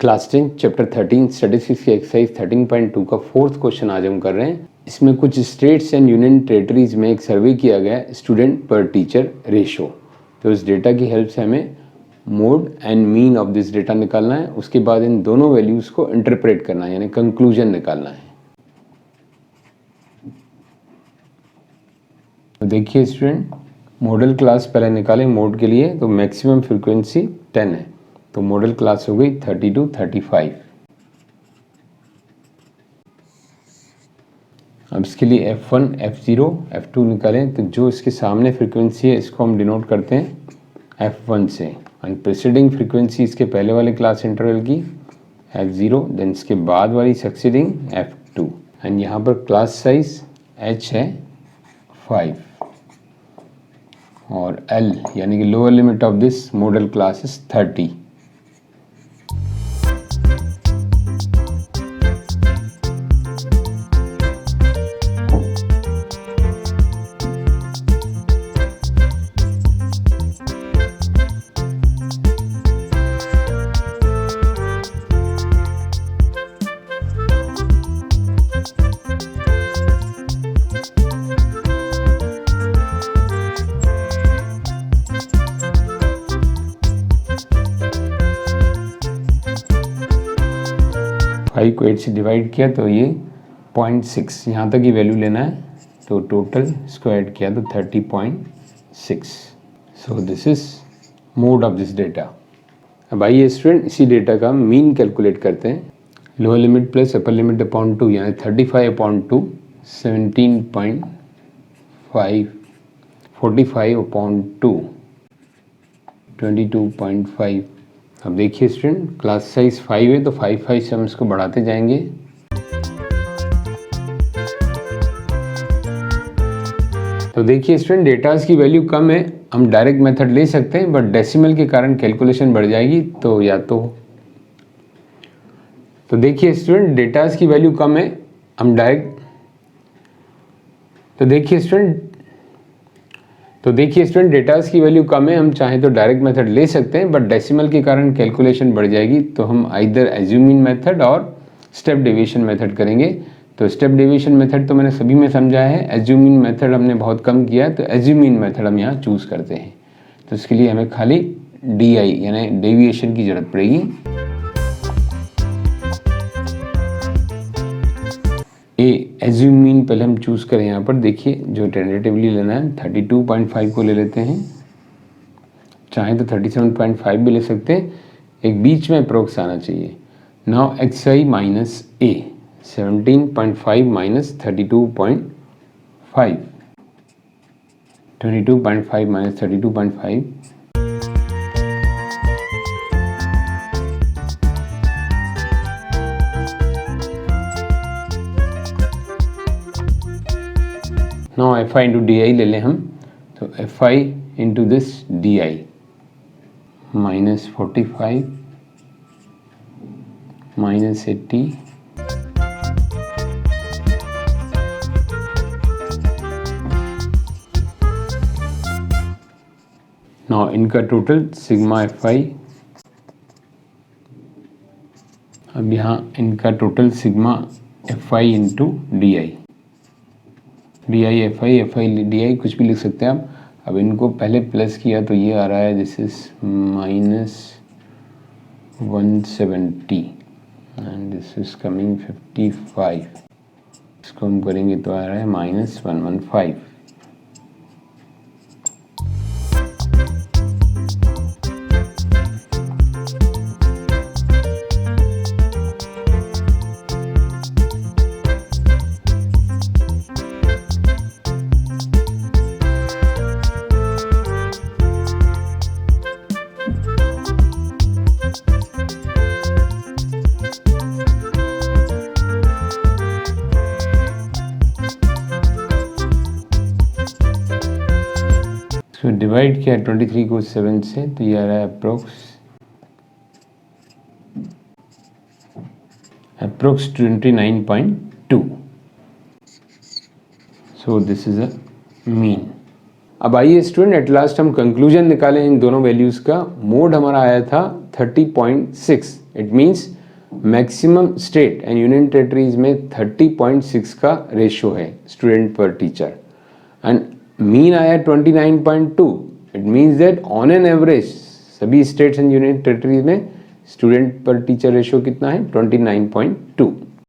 Class 10 chapter 13 statistics की exercise 13.2 का fourth question आज हम कर रहे हैं। इसमें कुछ स्टेट्स एंड यूनियन टेरिटरीज में एक सर्वे किया गया है स्टूडेंट पर टीचर रेशो। तो इस डेटा की हेल्प से हमें mode and mean of this data निकालना है। उसके बाद इन दोनों वैल्यूज को इंटरप्रेट करना है, यानी कंक्लूजन निकालना है। तो देखिए स्टूडेंट, मॉडल क्लास पहले निकालें मोड के लिए। तो मैक्सिमम फ्रीक्वेंसी 10 है, तो मॉडल क्लास हो गई 32 35। अब इसके लिए F1 F0 F2 निकालें। तो जो इसके सामने फ्रीक्वेंसी है इसको हम डिनोट करते हैं F1 से, एंड प्रीसीडिंग फ्रीक्वेंसी इसके पहले वाले क्लास इंटरवल की F0, देन इसके बाद वाली सक्सीडिंग F2, एंड यहाँ पर क्लास साइज H है 5 और L यानी कि lower limit of this model class is 30। Five को 8 से डिवाइड किया तो ये 0.6 यहाँ तक ही वैल्यू लेना है। तो टोटल इसको ऐड किया तो 30.6। So this is mode of this data. अब आइए स्टूडेंट इसी डेटा का मीन कैलकुलेट करते हैं। Lower limit plus upper limit upon 2 यानी 35/2 17.5 45/2 22.5। अब देखिए स्टूडेंट, क्लास साइज 5 है तो 5 से हम इसको बढ़ाते जाएंगे। तो देखिए स्टूडेंट, डेटास की वैल्यू कम है, हम डायरेक्ट मेथड ले सकते हैं, बट डेसिमल के कारण कैलकुलेशन बढ़ जाएगी। तो या तो देखिए स्टूडेंट, डेटास की वैल्यू कम है, हम डायरेक्ट तो देखिए स्टूडेंट डेटास की वैल्यू कम है, हम चाहें तो डायरेक्ट मेथड ले सकते हैं, बट डेसिमल के कारण कैलकुलेशन बढ़ जाएगी। तो हम आइदर एज्यूमिंग मेथड और स्टेप डेविएशन मेथड करेंगे। तो स्टेप डेविएशन मेथड तो मैंने सभी में समझाया है, एज्यूमिंग मेथड हमने बहुत कम किया है, तो एज्यूमिंग मेथड हम यहाँ चूज करते हैं। तो इसके लिए हमें खाली DI यानी डेविएशन की जरूरत पड़ेगी। एज्यूम मीन पहले हम चूज करें। यहाँ पर देखिए जो टेंटेटिवली लेना है 32.5 को ले लेते हैं, चाहे तो 37.5 भी ले सकते हैं, एक बीच में अप्रोक्स आना चाहिए। Now XI minus A 17.5 minus 32.5 22.5 minus 32.5 Now FI into DI ले लें हम। तो FI into this DI minus 45 minus 80 Now इनका टोटल सिग्मा FI। अब यहाँ इनका total sigma FI into DI FI DI कुछ भी लिख सकते हैं आप। अब इनको पहले प्लस किया तो ये आ रहा है, this is minus 170 and this is coming 55। इसको हम करेंगे तो आ रहा है माइनस 115। इसको डिवाइड किया 23 को 7 से, तो ये आ रहा है approx 29.2। So this is a mean. अब आइए स्टूडेंट एट लास्ट हम कंक्लूजन निकालें इन दोनों वैल्यूज का। मोड हमारा आया था 30.6, it means maximum state and union territories में 30.6 का रेशियो है स्टूडेंट पर टीचर एंड मीन आया 29.2. It means that on an average सभी स्टेट्स एंड यूनियन टेरिटरीज में स्टूडेंट पर टीचर रेशियो कितना है 29.2.